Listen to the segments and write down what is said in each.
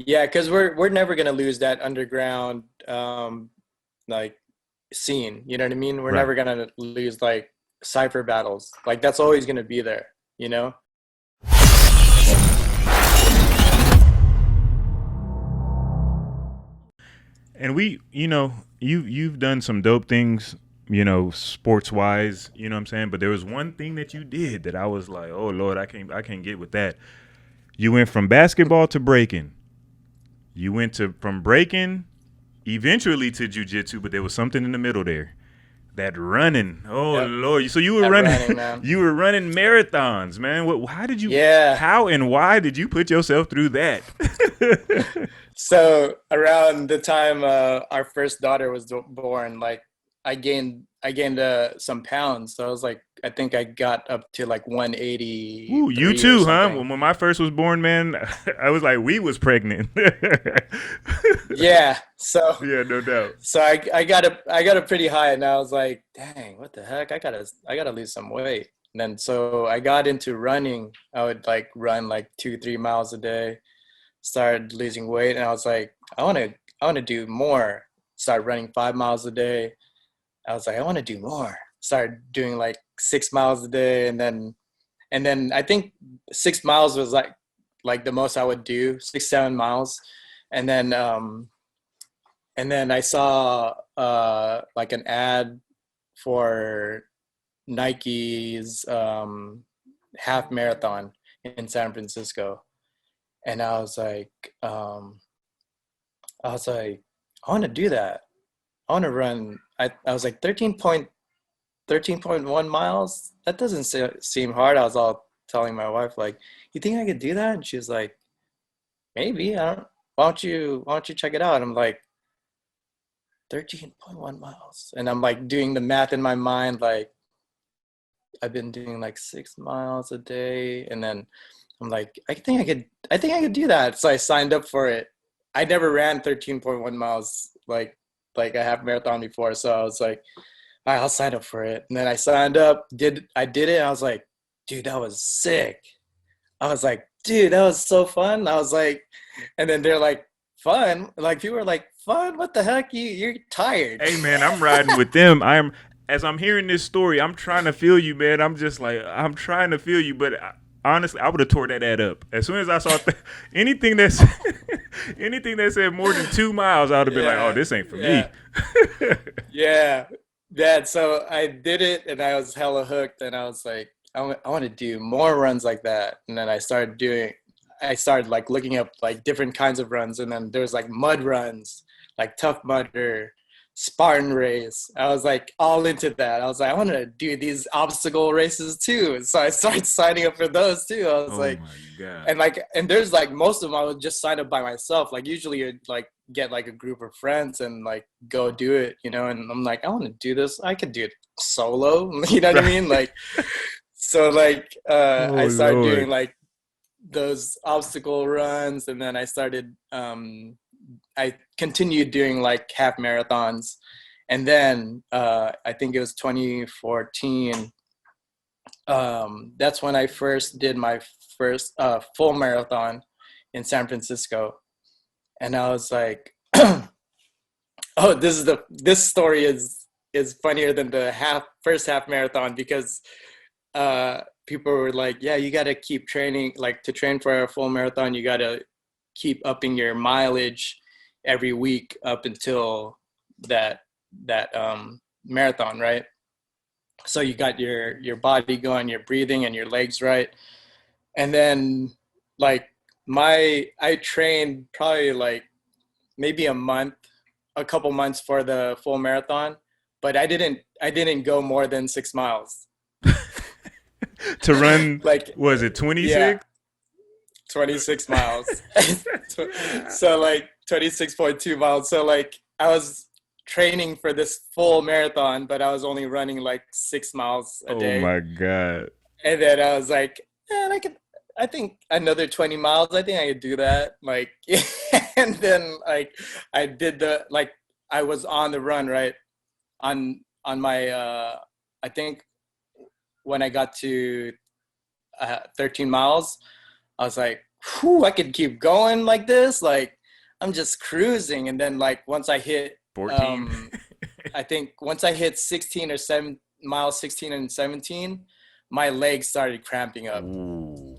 Yeah, because we're never gonna lose that underground like scene. You know what I mean? We're Right. never gonna lose like Cypher battles. Like that's always gonna be there. You know? And you've done some dope things, sports wise, you know what I'm saying? But there was one thing that you did that I was like, "Oh Lord, I can't get with that." You went from basketball to breaking. You went to from breaking eventually to jujitsu, but there was something in the middle there. That running. Oh Yep. Lord. So you were That running running, man. you were running marathons, man. Yeah. How and why did you put yourself through that? So around the time our first daughter was born, like I gained some pounds. So I was like, I think I got up to like Ooh, you 183 or too, huh? something. When my first was born, man, I was like, we was pregnant. Yeah. So Yeah, no doubt. so I got a pretty high, and I was like, dang, what the heck? I gotta lose some weight. And then so I got into running. I would like run like 2-3 miles a day. Started losing weight, and I was like, I wanna do more. Started running 5 miles a day. I was like, I want to do more. Started doing like 6 miles a day, and then I think 6 miles was like the most I would do, 6-7 miles, and then I saw like an ad for Nike's half marathon in San Francisco, and um, I was like, I want to do that. I want to run. I was like 13.1 miles. That doesn't seem hard. I was all telling my wife like, "You think I could do that?" And she's like, "Maybe. I don't. Why don't you check it out?" I'm like, 13.1 miles, and I'm like doing the math in my mind. Like I've been doing like 6 miles a day, and then I'm like, I think I could do that. So I signed up for it. I never ran 13.1 miles like a half marathon before, so I was like, all right, I'll sign up for it. And then I signed up, I did it, and I was like, dude, that was sick. I was like, dude, that was so fun. I was like, and then they're like, fun? Like people are like, fun? What the heck? You're tired. Hey man, I'm riding with them. As I'm hearing this story, I'm trying to feel you, man. I'm just like I'm trying to feel you, but honestly, I would have tore that ad up as soon as I saw anything that's anything that said more than 2 miles. I would have been like, oh, Yeah, this ain't for me. yeah, yeah. That so I did it, and I was hella hooked, and I was like, I want to do more runs like that. And then I started like looking up like different kinds of runs, and then there's like mud runs, like Tough Mudder, Spartan Race. I was like all into that. I was like, I want to do these obstacle races too. So I started signing up for those too. I was Oh like, my god. and there's like most of them I would just sign up by myself. Like usually you'd like get like a group of friends and like go do it, and I'm like, I want to do this. I could do it solo. You know what I Right. mean? Like so like I Oh started doing lord. like those obstacle runs, and then I continued doing like half marathons, and then I think it was 2014. That's when I first did my first full marathon in San Francisco, and I was like, "Oh, this story is funnier than the first half marathon because people were like, yeah, you got to keep training, like to train for a full marathon, you got to keep upping your mileage every week up until that marathon, right? So you got your body going, your breathing and your legs right. And then like I trained probably like maybe a couple months for the full marathon, but I didn't go more than 6 miles. To run, Like was it yeah, 26? 26 miles. So like 26.2 miles. So like I was training for this full marathon, but I was only running like 6 miles a Oh day. my god. And then I was like, man, I think another 20 miles, I think I could do that. Like, and then like I did like, I was on the run, right? On my, I think when I got to 13 miles, I was like, whew, I could keep going like this. Like I'm just cruising. And then like once I hit, 14. I think once I hit 16 or 7 miles, 16 and 17, my legs started cramping up. Ooh.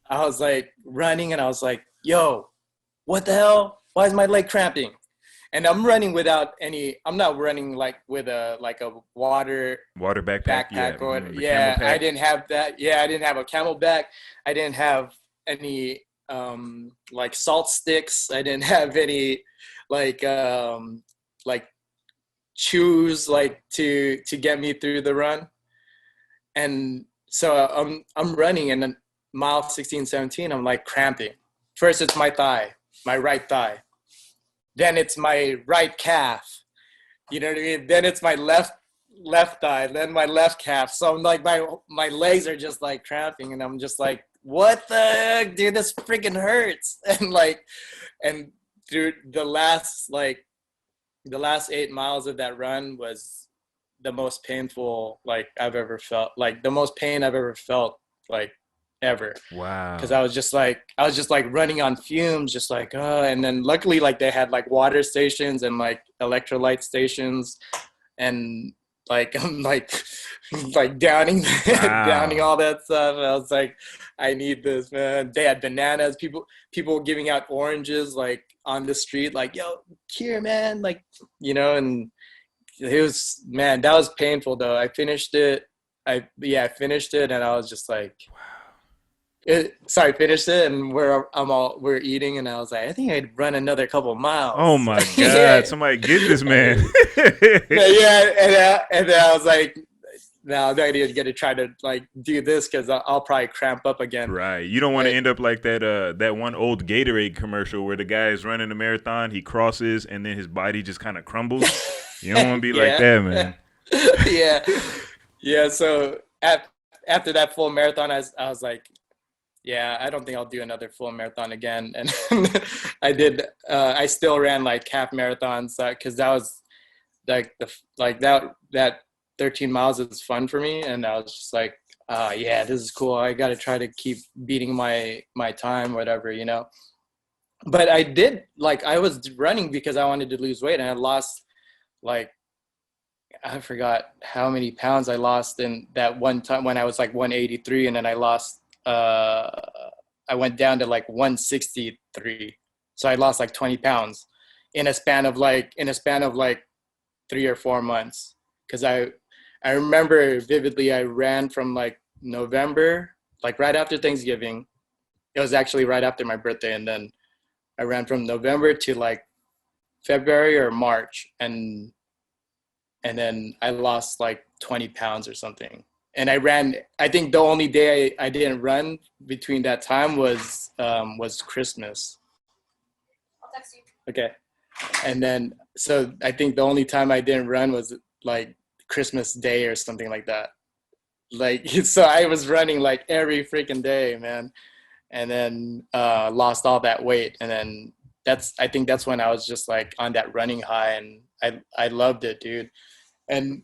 I was like running and I was like, yo, what the hell? Why is my leg cramping? And I'm running without any, I'm not running like with a water Backpack. backpack or The yeah, camel I pack. didn't have that. Yeah, I didn't have a camelback. I didn't have any like salt sticks. I didn't have any like like chews like to get me through the run. And so I'm running and then mile 16, 17, I'm like cramping. First it's my thigh, my right thigh. Then it's my right calf. You know what I mean? Then it's my left thigh, then my left calf. So I'm like my legs are just like cramping and I'm just like, what the heck, dude, this freaking hurts. And like and through the last 8 miles of that run was the most painful like I've ever felt, like the most pain I've ever felt, like ever. Wow. Because I was just like running on fumes, just like and then luckily like they had like water stations and like electrolyte stations, and like I'm like like downing downing all that stuff. And I was like, I need this, man. They had bananas, people giving out oranges like on the street, like, yo, here, man, like, you know. And it was, man, that was painful though. I finished it. I finished it and I was just like, finished it, and we're eating, and I was like, I think I'd run another couple miles. Oh my God! Yeah. Somebody get this man. Yeah, and then I was like, no, the idea is going to try to like do this because I'll probably cramp up again. Right. You don't want to end up like that one old Gatorade commercial where the guy is running a marathon, he crosses, and then his body just kind of crumbles. You don't want to be like that, man. Yeah. So after that full marathon, I was like, yeah, I don't think I'll do another full marathon again. And I did. I still ran like half marathons because that was like that 13 miles is fun for me, and I was just like, yeah, this is cool. I got to try to keep beating my time, whatever, you know. But I did, like, I was running because I wanted to lose weight, and I lost like, I forgot how many pounds I lost in that one time when I was like 183, and then I lost. I went down to like 163, so I lost like 20 pounds in a span of like 3 or 4 months. Because I remember vividly, I ran from like November, like right after Thanksgiving. It was actually right after my birthday, and then I ran from November to like February or March, and then I lost like 20 pounds or something. And I ran, I think the only day I didn't run between that time was Christmas. I'll text you. Okay. And then, so I think the only time I didn't run was like Christmas Day or something like that. Like, so I was running like every freaking day, man. And then lost all that weight. And then I think that's when I was just like on that running high, and I loved it, dude. And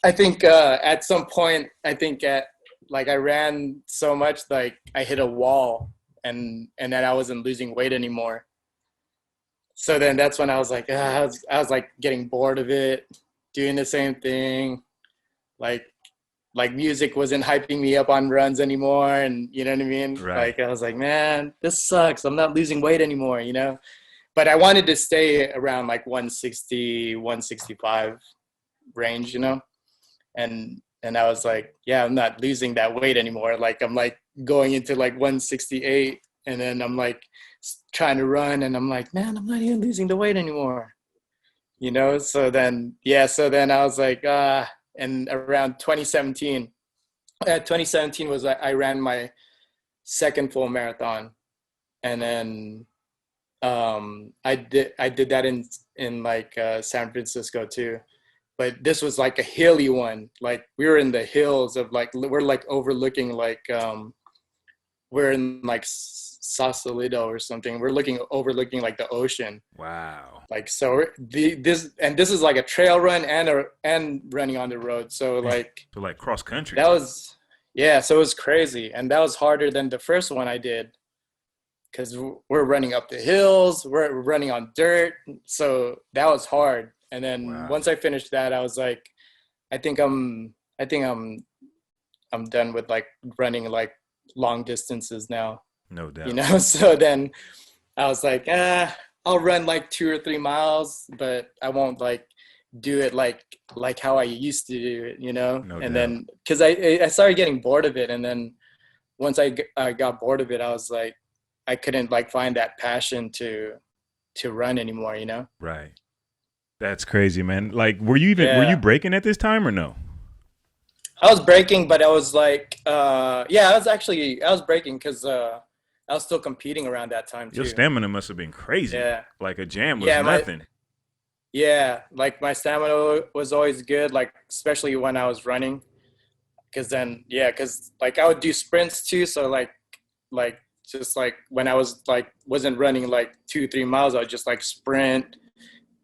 I think at some point, I ran so much, like I hit a wall, and then I wasn't losing weight anymore. So then that's when I was like, I was like getting bored of it, doing the same thing. Like music wasn't hyping me up on runs anymore. And you know what I mean? Right. Like I was like, man, this sucks. I'm not losing weight anymore, you know? But I wanted to stay around like 160, 165 range, you know? And I was like, yeah, I'm not losing that weight anymore. Like I'm like going into like 168, and then I'm like trying to run, and I'm like, man, I'm not even losing the weight anymore, you know? So then I was like, and around 2017 was I ran my second full marathon, and then I did that in like San Francisco too. But this was like a hilly one. Like we were in the hills of like, we're like overlooking like, we're in like Sausalito or something. We're overlooking like the ocean. Wow. Like, so this is like a trail run and running on the road. So like, So like cross country. that was, yeah. So it was crazy. And that was harder than the first one I did. because we're running up the hills, we're running on dirt, so that was hard. And then once I finished that, I was like, I think I'm done with like running like long distances now. No doubt. You know, so then I was like, I'll run like 2 or 3 miles, but I won't like do it like how I used to do it, you know? No and doubt. then because I started getting bored of it, and then once I got bored of it, I was like, I couldn't like find that passion to run anymore, you know? Right. That's crazy, man. Like, were you breaking at this time or no? I was breaking, but I was like, I was breaking because I was still competing around that time too. Your stamina must have been crazy. Yeah. Like a jam was Yeah, nothing. Like my stamina was always good, like especially when I was running. Because like I would do sprints too. So like just like when I was like wasn't running like 2-3 miles, I would just like sprint,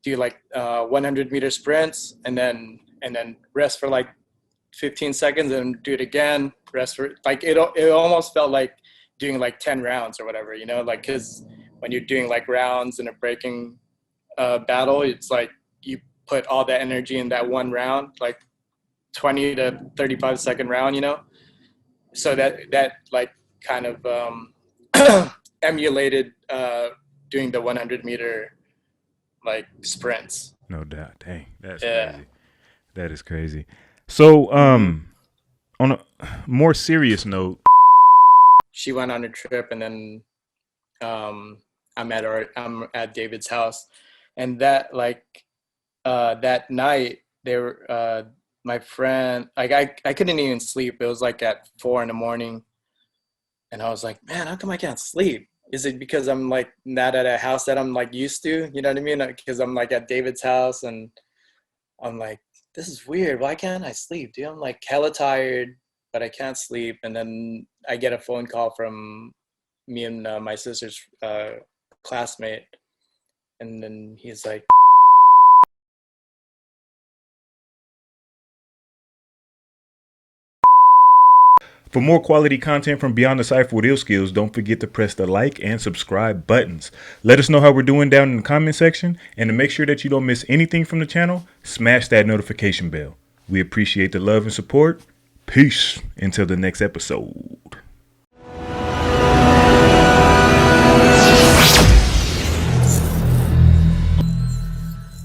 do like 100-meter sprints, and then rest for like 15 seconds and do it again. Rest for like it almost felt like doing like 10 rounds or whatever, you know, like because when you're doing like rounds in a breaking battle, it's like you put all that energy in that one round, like 20 to 35 second round, you know. So that like kind of emulated doing the 100-meter like sprints. No doubt. Dang, that's crazy. That is crazy. So on a more serious note, she went on a trip, and then I'm at David's house, and that that night they were my friend, like I couldn't even sleep. It was like at 4 a.m, and I was like, man, how come I can't sleep? Is it because I'm like not at a house that I'm like used to? You know what I mean? Because I'm like at David's house, and I'm like, this is weird. Why can't I sleep, dude? I'm like hella tired, but I can't sleep. And then I get a phone call from me and my sister's classmate, and then he's like, for more quality content from Beyond the Cypher with Illskillz, don't forget to press the like and subscribe buttons. Let us know how we're doing down in the comment section, and to make sure that you don't miss anything from the channel, smash that notification bell. We appreciate the love and support. Peace until the next episode.